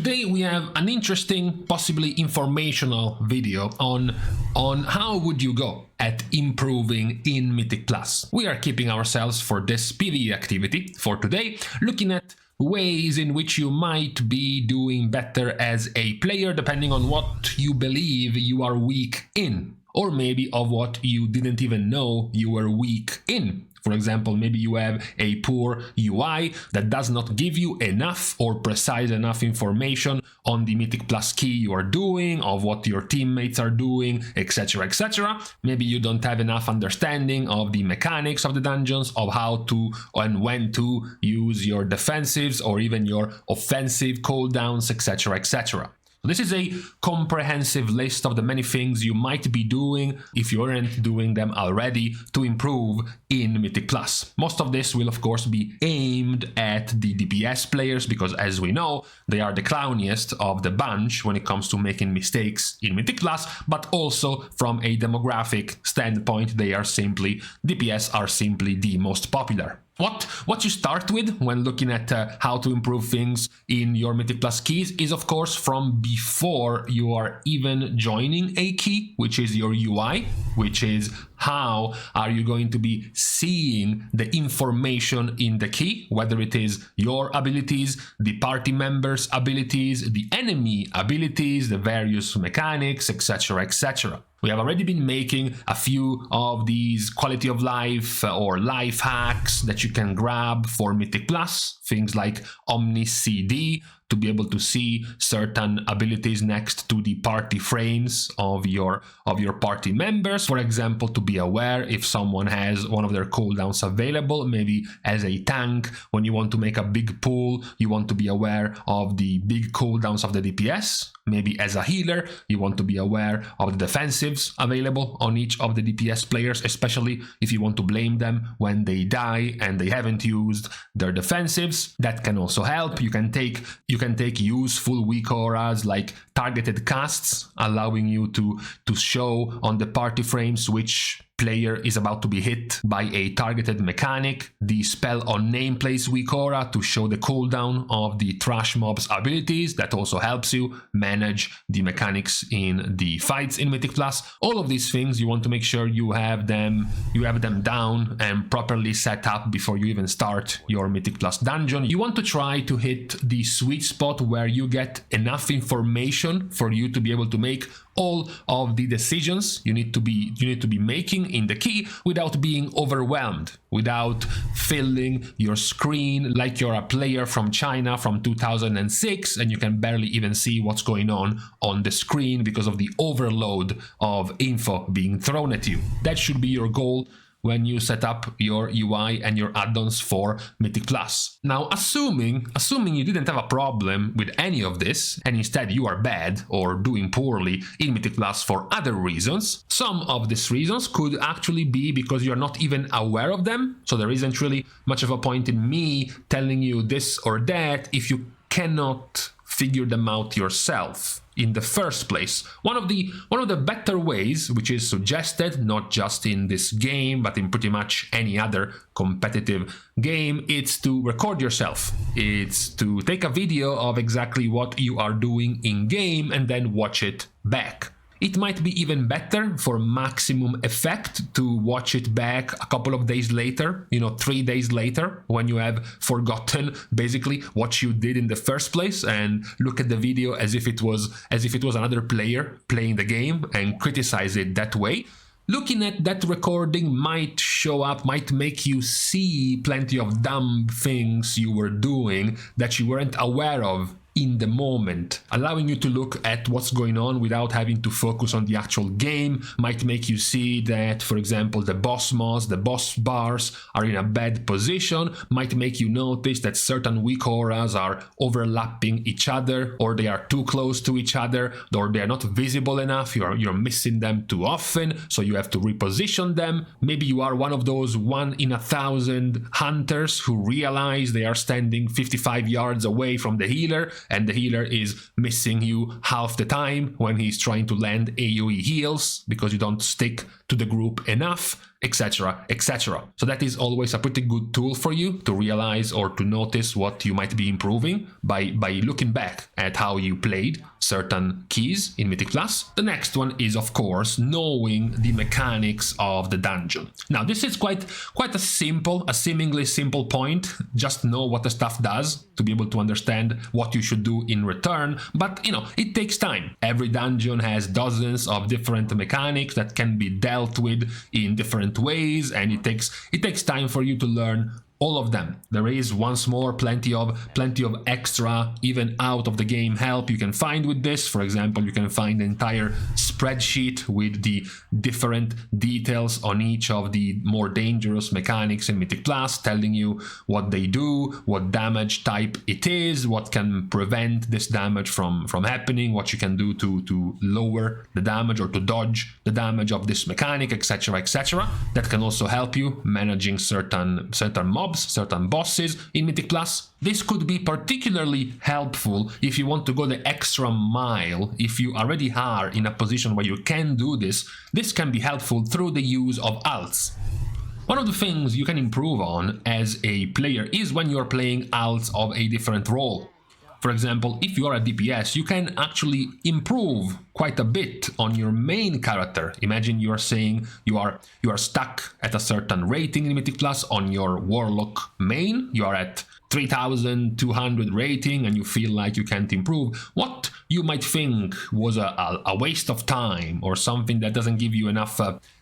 Today we have an interesting, possibly informational video on how would you go at improving in Mythic Plus. We are keeping ourselves for this PvE activity for today, looking at ways in which you might be doing better as a player depending on what you believe you are weak in, or maybe of what you didn't even know you were weak in. For example, maybe you have a poor UI that does not give you enough or precise enough information on the Mythic Plus key you are doing, of what your teammates are doing, etc, etc. Maybe you don't have enough understanding of the mechanics of the dungeons, of how to and when to use your defensives or even your offensive cooldowns, etc, etc. This is a comprehensive list of the many things you might be doing, if you aren't doing them already, to improve in Mythic Plus. Most of this will of course be aimed at the DPS players, because as we know, they are the clowniest of the bunch when it comes to making mistakes in Mythic Plus, but also from a demographic standpoint, DPS are simply the most popular. What you start with when looking at how to improve things in your Mythic Plus keys is of course from before you are even joining a key, which is your UI, which is how are you going to be seeing the information in the key, whether it is your abilities, the party members' abilities, the enemy abilities, the various mechanics, etc, etc. We have already been making a few of these quality of life or life hacks that you can grab for Mythic Plus, things like Omni CD, to be able to see certain abilities next to the party frames of your party members. For example, to be aware if someone has one of their cooldowns available, maybe as a tank, when you want to make a big pull, you want to be aware of the big cooldowns of the DPS. Maybe as a healer, you want to be aware of the defensives available on each of the DPS players, especially if you want to blame them when they die and they haven't used their defensives. That can also help. You can take useful weak auras like targeted casts, allowing you to show on the party frames which player is about to be hit by a targeted mechanic, the spell on nameplates weak aura to show the cooldown of the trash mob's abilities. That also helps you manage the mechanics in the fights in Mythic Plus. All of these things you want to make sure you have them down and properly set up before you even start your Mythic Plus dungeon. You want to try to hit the sweet spot where you get enough information for you to be able to make all of the decisions you need to be making in the key without being overwhelmed, without filling your screen like you're a player from China from 2006 and you can barely even see what's going on the screen because of the overload of info being thrown at you. That should be your goal when you set up your UI and your add-ons for Mythic Plus. Now, assuming you didn't have a problem with any of this, and instead you are bad or doing poorly in Mythic Plus for other reasons, some of these reasons could actually be because you're not even aware of them, so there isn't really much of a point in me telling you this or that if you cannot figure them out yourself in the first place. One of the better ways, which is suggested not just in this game but in pretty much any other competitive game, it's to record yourself. It's to take a video of exactly what you are doing in game and then watch it back. It might be even better for maximum effect to watch it back a couple of days later, 3 days later, when you have forgotten basically what you did in the first place, and look at the video as if it was another player playing the game and criticize it that way. Looking at that recording might make you see plenty of dumb things you were doing that you weren't aware of in the moment. Allowing you to look at what's going on without having to focus on the actual game might make you see that, for example, the boss mods, the boss bars are in a bad position, might make you notice that certain weak auras are overlapping each other, or they are too close to each other, or they are not visible enough, you're missing them too often, so you have to reposition them. Maybe you are one of those 1 in 1,000 hunters who realize they are standing 55 yards away from the healer and the healer is missing you half the time when he's trying to land AoE heals because you don't stick to the group enough. etc., etc. So that is always a pretty good tool for you to realize or to notice what you might be improving by looking back at how you played certain keys in Mythic Plus. The next one is, of course, knowing the mechanics of the dungeon. Now, this is quite a seemingly simple point. Just know what the stuff does to be able to understand what you should do in return. But, you know, it takes time. Every dungeon has dozens of different mechanics that can be dealt with in different ways, and it takes time for you to learn all of them. There is, once more, plenty of extra, even out of the game help you can find with this. For example, you can find an entire spreadsheet with the different details on each of the more dangerous mechanics in Mythic Plus, telling you what they do, what damage type it is, what can prevent this damage from happening, what you can do to lower the damage or to dodge the damage of this mechanic, etc., etc. That can also help you managing certain mobs, certain bosses in Mythic Plus. This could be particularly helpful if you want to go the extra mile. If you already are in a position where you can do this, this can be helpful through the use of alts. One of the things you can improve on as a player is when you're playing alts of a different role. For example, if you are a DPS, you can actually improve quite a bit on your main character. Imagine you are saying you are stuck at a certain rating in Mythic Plus on your Warlock main. You are at 3,200 rating and you feel like you can't improve. What you might think was a waste of time or something that doesn't give you enough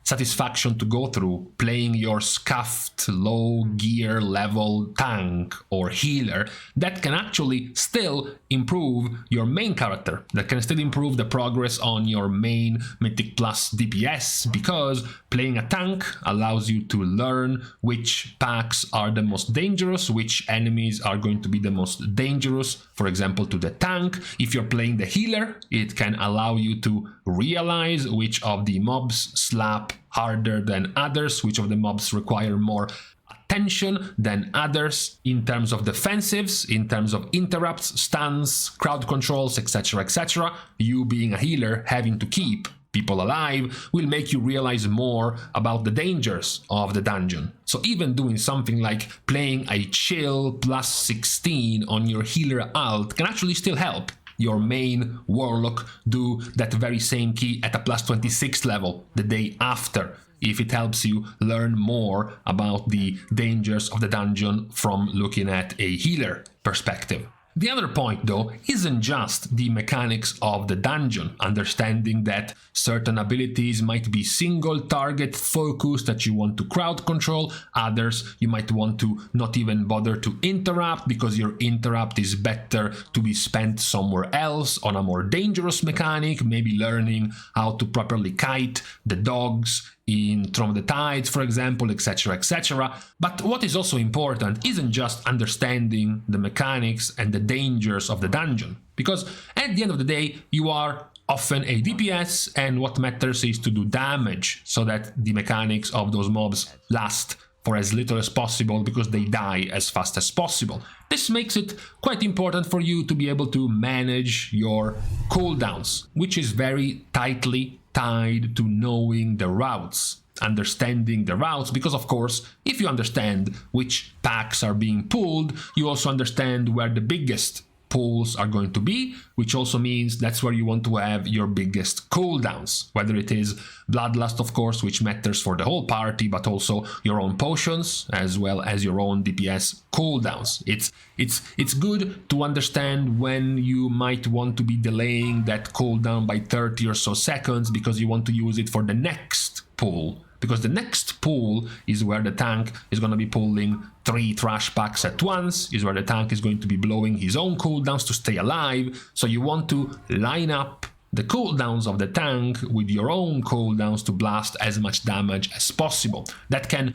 satisfaction to go through playing your scuffed low gear level tank or healer, that can actually still improve your main character, that can still improve the progress on your main Mythic Plus DPS, because playing a tank allows you to learn which packs are the most dangerous, which enemies are going to be the most dangerous, for example, to the tank. If you're playing the healer, it can allow you to realize which of the mobs slap harder than others, which of the mobs require more attention than others in terms of defensives, in terms of interrupts, stuns, crowd controls, etc., etc. You being a healer, having to keep people alive will make you realize more about the dangers of the dungeon. So even doing something like playing a chill plus 16 on your healer alt can actually still help your main Warlock do that very same key at a plus 26 level the day after, if it helps you learn more about the dangers of the dungeon from looking at a healer perspective. The other point, though, isn't just the mechanics of the dungeon, understanding that certain abilities might be single target focused that you want to crowd control, others you might want to not even bother to interrupt because your interrupt is better to be spent somewhere else on a more dangerous mechanic, maybe learning how to properly kite the dogs in Throne of the Tides, for example, etc., etc. But what is also important isn't just understanding the mechanics and the dangers of the dungeon, because at the end of the day, you are often a DPS, and what matters is to do damage so that the mechanics of those mobs last for as little as possible, because they die as fast as possible. This makes it quite important for you to be able to manage your cooldowns, which is very tightly tied to knowing the routes, understanding the routes, because of course, if you understand which packs are being pulled, you also understand where the biggest pulls are going to be, which also means that's where you want to have your biggest cooldowns, whether it is Bloodlust, of course, which matters for the whole party, but also your own potions, as well as your own DPS cooldowns. It's good to understand when you might want to be delaying that cooldown by 30 or so seconds because you want to use it for the next pull. Because the next pull is where the tank is going to be pulling 3 trash packs at once, is where the tank is going to be blowing his own cooldowns to stay alive. So you want to line up the cooldowns of the tank with your own cooldowns to blast as much damage as possible. That can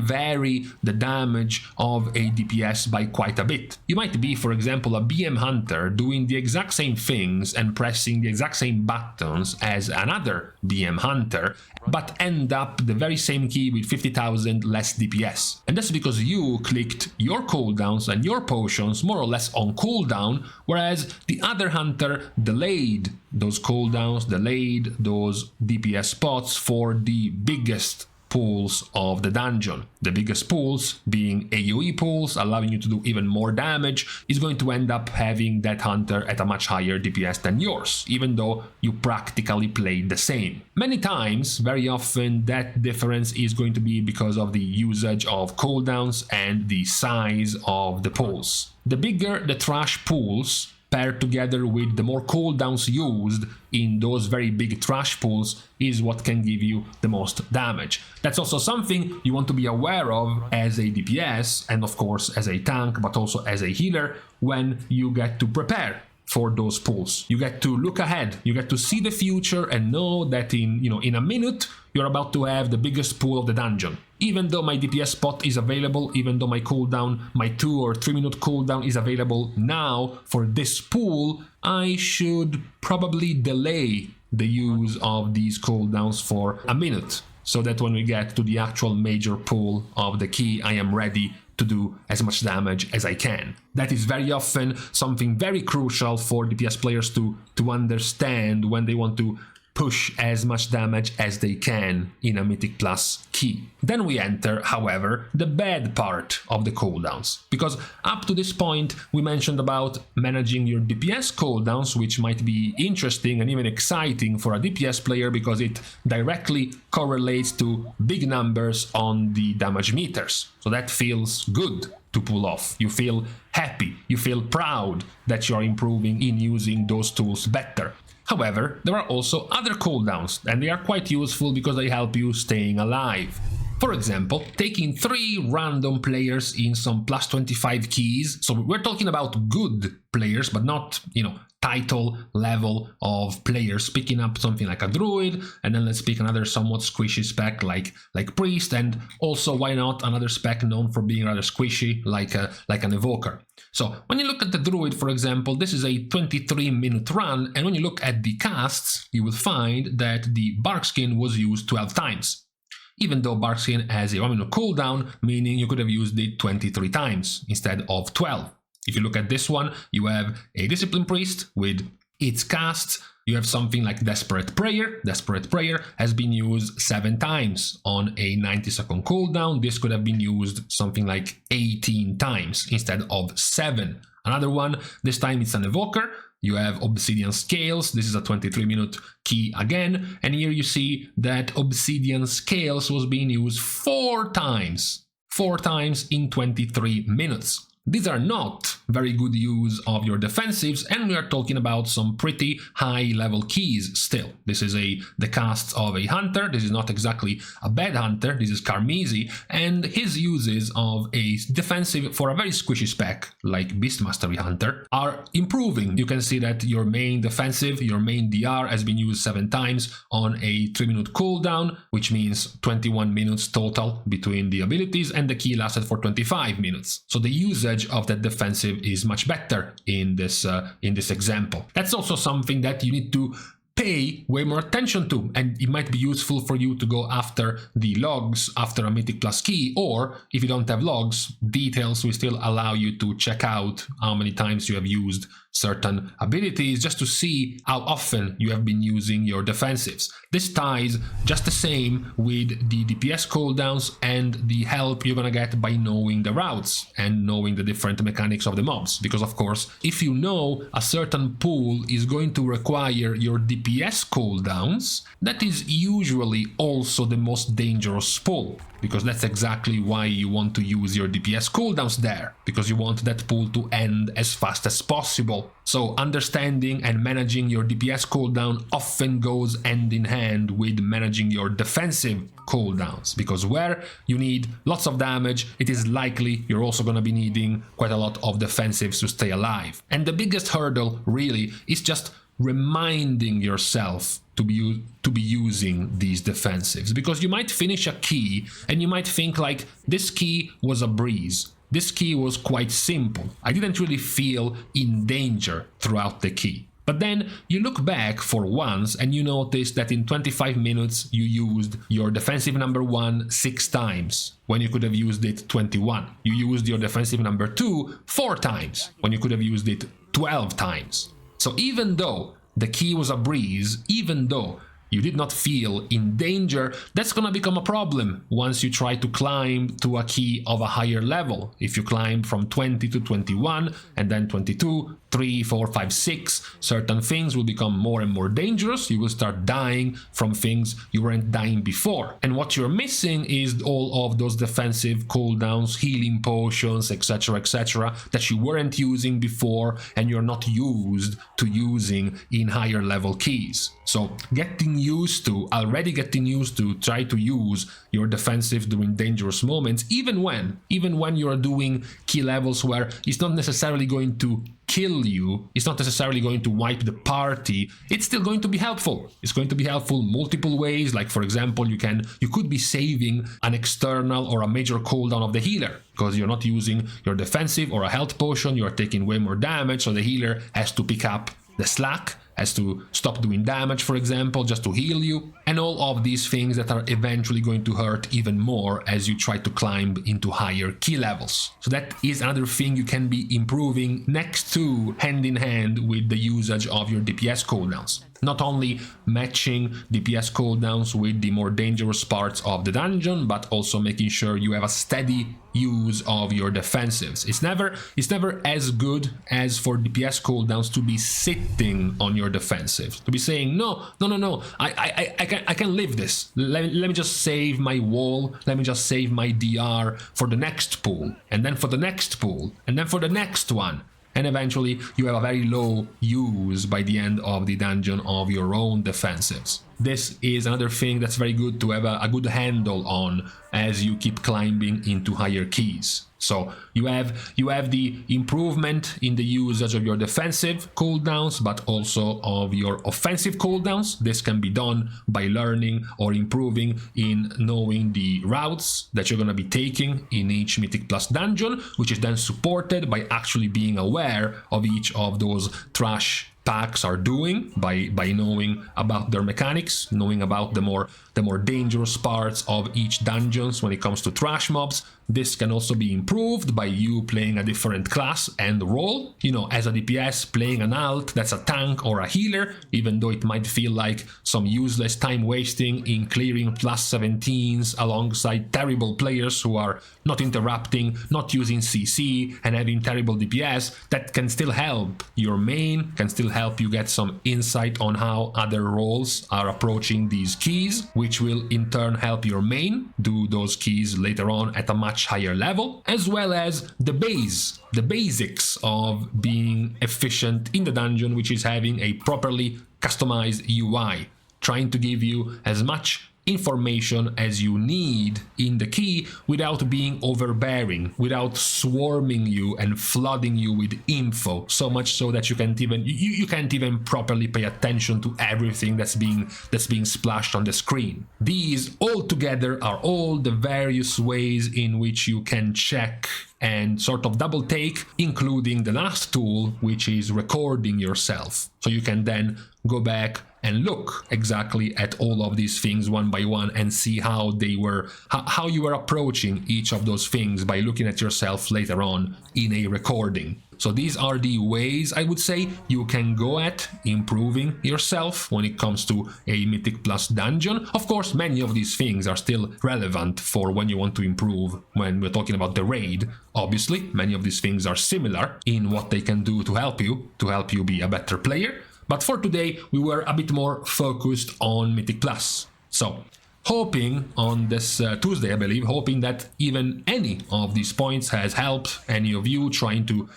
vary the damage of a DPS by quite a bit. You might be, for example, a BM hunter doing the exact same things and pressing the exact same buttons as another BM hunter, but end up the very same key with 50,000 less DPS. And that's because you clicked your cooldowns and your potions more or less on cooldown, whereas the other hunter delayed those cooldowns, delayed those DPS spots for the biggest pools of the dungeon. The biggest pools, being AoE pools, allowing you to do even more damage, is going to end up having that hunter at a much higher DPS than yours, even though you practically played the same. Many times, very often, that difference is going to be because of the usage of cooldowns and the size of the pools. The bigger the trash pools, paired together with the more cooldowns used in those very big trash pools, is what can give you the most damage. That's also something you want to be aware of as a DPS and of course as a tank, but also as a healer when you get to prepare for those pools. You get to look ahead, you get to see the future and know that in a minute you're about to have the biggest pool of the dungeon. Even though my DPS spot is available, even though my cooldown, my 2 or 3 minute cooldown is available now for this pool, I should probably delay the use of these cooldowns for a minute, so that when we get to the actual major pool of the key, I am ready to do as much damage as I can. That is very often something very crucial for DPS players to understand when they want to push as much damage as they can in a Mythic Plus key. Then we enter, however, the bad part of the cooldowns, because up to this point we mentioned about managing your DPS cooldowns, which might be interesting and even exciting for a DPS player because it directly correlates to big numbers on the damage meters. So that feels good to pull off. You feel happy, you feel proud that you are improving in using those tools better. However, there are also other cooldowns, and they are quite useful because they help you staying alive. For example, taking 3 random players in some plus 25 keys, so we're talking about good players, but not, title level of players, picking up something like a druid, and then let's pick another somewhat squishy spec like priest, and also why not another spec known for being rather squishy like an evoker. So when you look at the druid, for example, this is a 23-minute run, and when you look at the casts, you will find that the Barkskin was used 12 times. Even though Barkskin has a 1-minute cooldown, meaning you could have used it 23 times instead of 12. If you look at this one, you have a Discipline Priest with its casts. You have something like Desperate Prayer. Desperate Prayer has been used 7 times on a 90-second cooldown. This could have been used something like 18 times instead of 7. Another one, this time it's an Evoker. You have Obsidian Scales. This is a 23-minute key again. And here you see that Obsidian Scales was being used 4 times. 4 times in 23 minutes. These are not very good use of your defensives, and we are talking about some pretty high level keys still. This is the cast of a hunter. This is not exactly a bad hunter. This is Karmizi, and his uses of a defensive for a very squishy spec like Beast Mastery Hunter are improving. You can see that your main defensive, your main DR has been used 7 times on a 3-minute cooldown, which means 21 minutes total between the abilities, and the key lasted for 25 minutes. So the usage of that defensive is much better in this example. That's also something that you need to pay way more attention to, and it might be useful for you to go after the logs after a Mythic Plus key, or if you don't have logs, details will still allow you to check out how many times you have used certain abilities, just to see how often you have been using your defensives. This ties just the same with the DPS cooldowns and the help you're gonna get by knowing the routes and knowing the different mechanics of the mobs, because of course if you know a certain pool is going to require your DPS cooldowns, that is usually also the most dangerous pool, because that's exactly why you want to use your DPS cooldowns there, because you want that pool to end as fast as possible. So understanding and managing your DPS cooldown often goes hand in hand with managing your defensive cooldowns, because where you need lots of damage, it is likely you're also going to be needing quite a lot of defensives to stay alive. And the biggest hurdle really is just reminding yourself to be using these defensives, because you might finish a key and you might think like, this key was a breeze. This key was quite simple. I didn't really feel in danger throughout the key. But then you look back for once and you notice that in 25 minutes you used your defensive number 1 6 times when you could have used it 21. You used your defensive number 2 4 times when you could have used it 12 times. So even though the key was a breeze, even though you did not feel in danger, that's gonna become a problem once you try to climb to a key of a higher level. If you climb from 20 to 21 and then 22, 3, 4, 5, 6, certain things will become more and more dangerous. You will start dying from things you weren't dying before. And what you're missing is all of those defensive cooldowns, healing potions, etc., etc., that you weren't using before and you're not used to using in higher level keys. So already getting used to try to use your defensive during dangerous moments, even when you're doing key levels where it's not necessarily going to kill you, it's not necessarily going to wipe the party, it's still going to be helpful. It's going to be helpful multiple ways. Like, for example, you could be saving an external or a major cooldown of the healer because you're not using your defensive or a health potion, you're taking way more damage, so the healer has to pick up the slack, has to stop doing damage, for example, just to heal you, and all of these things that are eventually going to hurt even more as you try to climb into higher key levels. So that is another thing you can be improving next to, hand in hand with the usage of your DPS cooldowns. Not only matching DPS cooldowns with the more dangerous parts of the dungeon, but also making sure you have a steady use of your defensives. It's never as good as for DPS cooldowns to be sitting on your defensives, to be saying no, I can live this. Let me just save my wall, let me just save my DR for the next pool, and then for the next pool, and then for the next one. And eventually you have a very low use by the end of the dungeon of your own defensives. This is another thing that's very good to have a good handle on as you keep climbing into higher keys. So you have the improvement in the usage of your defensive cooldowns, but also of your offensive cooldowns. This can be done by learning or improving in knowing the routes that you're going to be taking in each Mythic Plus dungeon, which is then supported by actually being aware of each of those trash packs are doing by knowing about their mechanics, knowing about the more dangerous parts of each dungeons when it comes to trash mobs. This can also be improved by you playing a different class and role. You know, as a DPS, playing an alt that's a tank or a healer, even though it might feel like some useless time wasting in clearing plus 17s alongside terrible players who are not interrupting, not using CC and having terrible DPS, that can still help your main, can still help you get some insight on how other roles are approaching these keys, which will in turn help your main do those keys later on at a much higher level, as well as the basics of being efficient in the dungeon, which is having a properly customized UI, trying to give you as much information as you need in the key without being overbearing, without swarming you and flooding you with info, so much so that you can't even properly pay attention to everything that's being splashed on the screen. These all together are all the various ways in which you can check and sort of double take, including the last tool, which is recording yourself. So you can then go back and look exactly at all of these things one by one and see how you were approaching each of those things by looking at yourself later on in a recording. So these are the ways, I would say, you can go at improving yourself when it comes to a Mythic Plus dungeon. Of course, many of these things are still relevant for when you want to improve when we're talking about the raid. Obviously, many of these things are similar in what they can do to help you be a better player. But for today, we were a bit more focused on Mythic Plus. So, hoping on this Tuesday, I believe, hoping that even any of these points has helped any of you trying to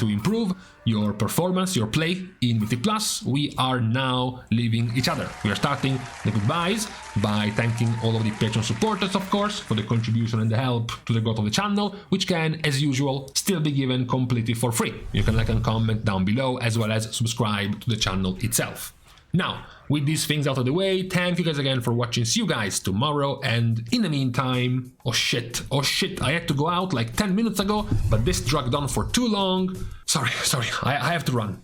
improve your performance, your play in Mythic Plus. We are now leaving each other. We are starting the goodbyes by thanking all of the Patreon supporters, of course, for the contribution and the help to the growth of the channel, which can, as usual, still be given completely for free. You can like and comment down below, as well as subscribe to the channel itself. Now, with these things out of the way, thank you guys again for watching. See you guys tomorrow, and in the meantime, oh shit, I had to go out like 10 minutes ago, but this dragged on for too long. Sorry, I have to run.